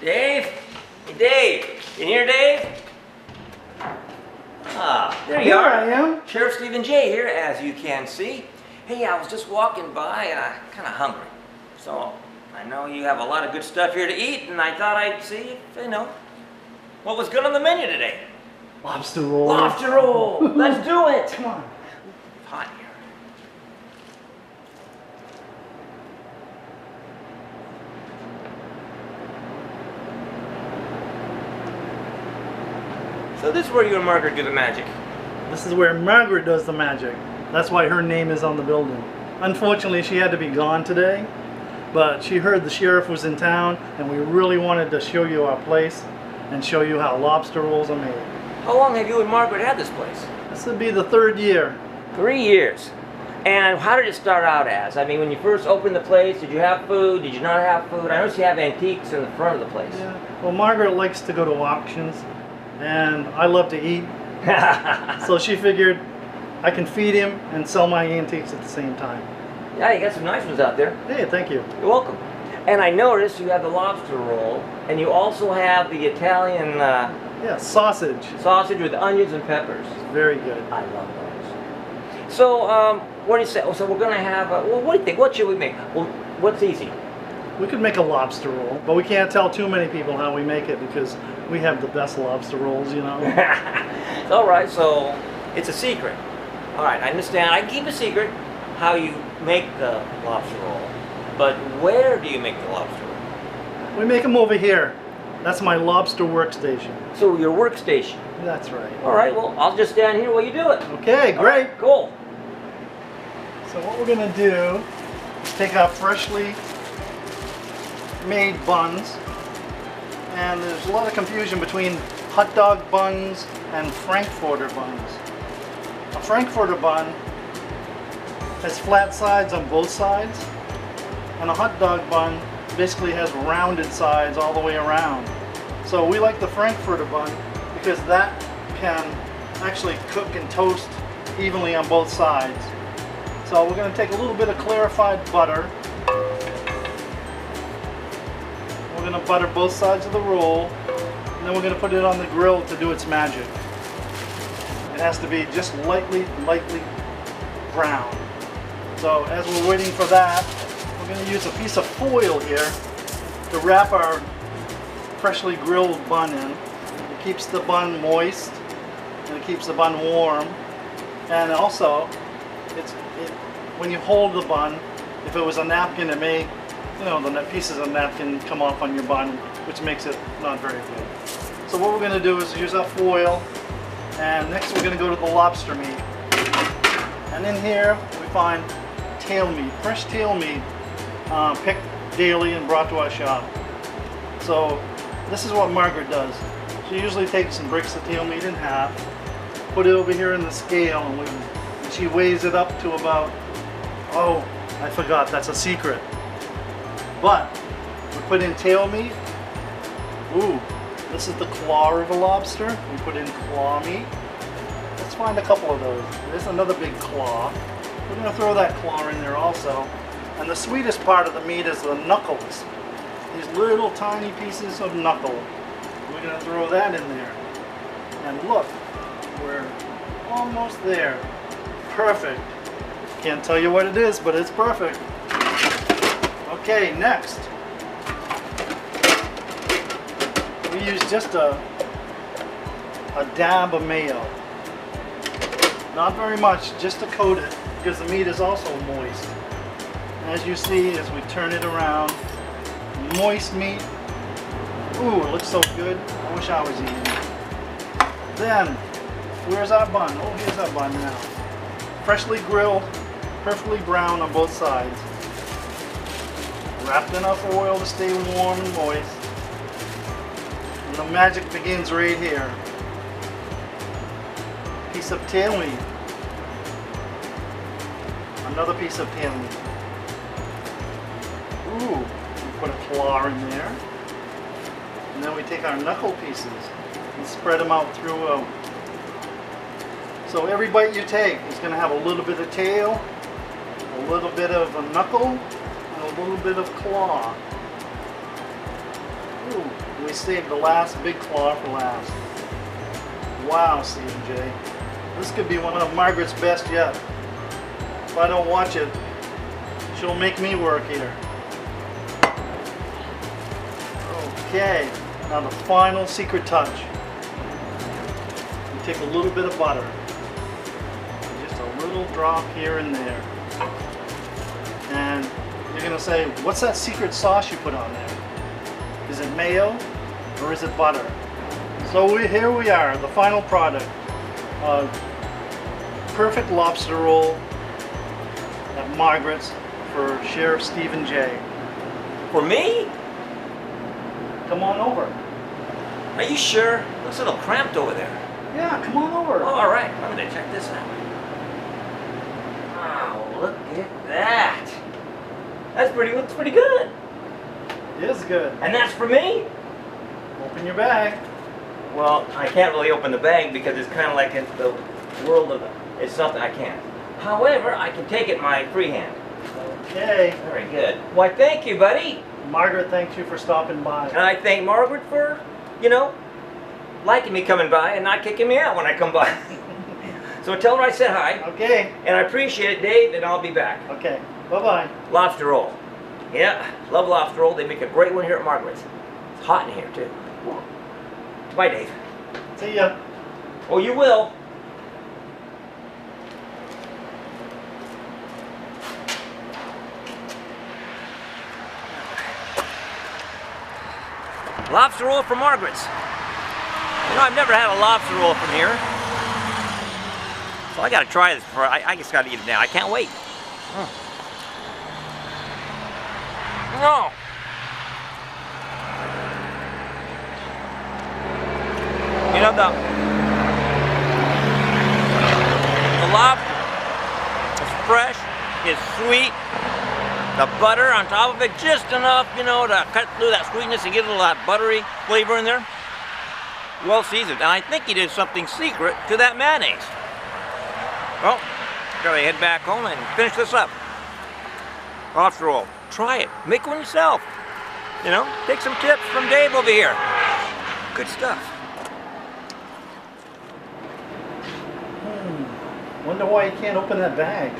Dave? Hey, Dave. In here, Dave? Ah, there you are. Here I am. Sheriff Stephen J. here, as you can see. Hey, I was just walking by and I'm kind of hungry. So, I know you have a lot of good stuff here to eat, and I thought I'd see if, what was good on the menu today. Lobster roll. Lobster roll! Let's do it! Come on. It's hot here. So this is where you and Margaret do the magic. This is where Margaret does the magic. That's why her name is on the building. Unfortunately, she had to be gone today, but she heard the sheriff was in town, and we really wanted to show you our place and show you how lobster rolls are made. How long have you and Margaret had this place? This would be the 3rd year. 3 years. And how did it start out as? I mean, when you first opened the place, did you have food? Did you not have food? I noticed you have antiques in the front of the place. Yeah. Well, Margaret likes to go to auctions, and I love to eat. So she figured I can feed him and sell my antiques at the same time. Yeah, you got some nice ones out there. Hey, thank you. You're welcome. And I noticed you have the lobster roll, and you also have the Italian Yeah, sausage. sausage with onions and peppers. Very good. I love those. So, what do you say? Oh, so we're gonna have. Well, what do you think? What should we make? Well, what's easy? We could make a lobster roll, but we can't tell too many people how we make it because we have the best lobster rolls, you know. It's all right. So it's a secret. All right, I understand. I keep a secret how you make the lobster roll, but where do you make the lobster roll? We make them over here. That's my lobster workstation. So your workstation. That's right. All right. Well, I'll just stand here while you do it. Okay, All great. right, cool. So what we're gonna do is take our freshly made buns, and there's a lot of confusion between hot dog buns and Frankfurter buns. A Frankfurter bun has flat sides on both sides, and a hot dog bun basically has rounded sides all the way around. So we like the Frankfurter bun because that can actually cook and toast evenly on both sides. So we're going to take a little bit of clarified butter. We're going to butter both sides of the roll, and then we're going to put it on the grill to do its magic. It has to be just lightly brown. So as we're waiting for that, we're going to use a piece of foil here to wrap our freshly grilled bun in. It keeps the bun moist, and it keeps the bun warm, and also when you hold the bun, if it was a napkin, it may, the pieces of napkin come off on your bun, which makes it not very good. So what we're going to do is use our foil, and next we're going to go to the lobster meat. And in here we find tail meat, fresh tail meat, picked daily and brought to our shop. So this is what Margaret does. She usually takes and breaks the tail meat in half, put it over here in the scale, and she weighs it up to about, oh, I forgot, that's a secret. But we put in tail meat. Ooh, this is the claw of a lobster. We put in claw meat. Let's find a couple of those. There's another big claw. We're going to throw that claw in there also. And the sweetest part of the meat is the knuckles. These little tiny pieces of knuckle. We're going to throw that in there. And look, we're almost there. Perfect. Can't tell you what it is, but it's perfect. Okay, next. We use just a dab of mayo. Not very much, just to coat it, because the meat is also moist. As you see, as we turn it around, moist meat. Ooh, it looks so good. I wish I was eating it. Then, where's our bun? Oh, here's our bun now. Freshly grilled, perfectly brown on both sides. Wrapped in enough oil to stay warm and moist. And the magic begins right here. Piece of tail meat. Another piece of tail meat. Ooh, we put a claw in there. And then we take our knuckle pieces and spread them out throughout. So every bite you take is going to have a little bit of tail, a little bit of a knuckle, and a little bit of claw. Ooh. We saved the last big claw for last. Wow, Stephen J. This could be one of Margaret's best yet. If I don't watch it, she'll make me work here. Okay, now the final secret touch. We take a little bit of butter. Just a little drop here and there. And you're gonna say, what's that secret sauce you put on there? Is it mayo or is it butter? So here we are, the final product. Perfect lobster roll at Margaret's for Sheriff Stephen J. For me? Come on over. Are you sure? Looks a little cramped over there. Yeah, come on over. Oh, all right, I'm gonna check this out. Wow, look at that. Looks pretty good. It is good. And that's for me? Open your bag. Well, I can't really open the bag because it's kind of like in the world of it's something I can't. However, I can take it in my free hand. Okay. Very good. Why, thank you, buddy. Margaret thanks you for stopping by. And I thank Margaret for, liking me coming by and not kicking me out when I come by. So tell her I said hi. Okay. And I appreciate it, Dave, and I'll be back. Okay. Bye-bye. Lobster roll. Yeah, love lobster roll. They make a great one here at Margaret's. It's hot in here, too. Bye, Dave. See ya. Oh, you will. Lobster roll from Margaret's. I've never had a lobster roll from here. So I gotta try this before I just gotta eat it now. I can't wait. No. The lobster is fresh, is sweet. The butter on top of it, just enough, to cut through that sweetness and get a little of that buttery flavor in there. Well seasoned. And I think he did something secret to that mayonnaise. Well, gotta head back home and finish this up. Lobster roll. Try it. Make one yourself. Take some tips from Dave over here. Good stuff. Wonder why you can't open that bag.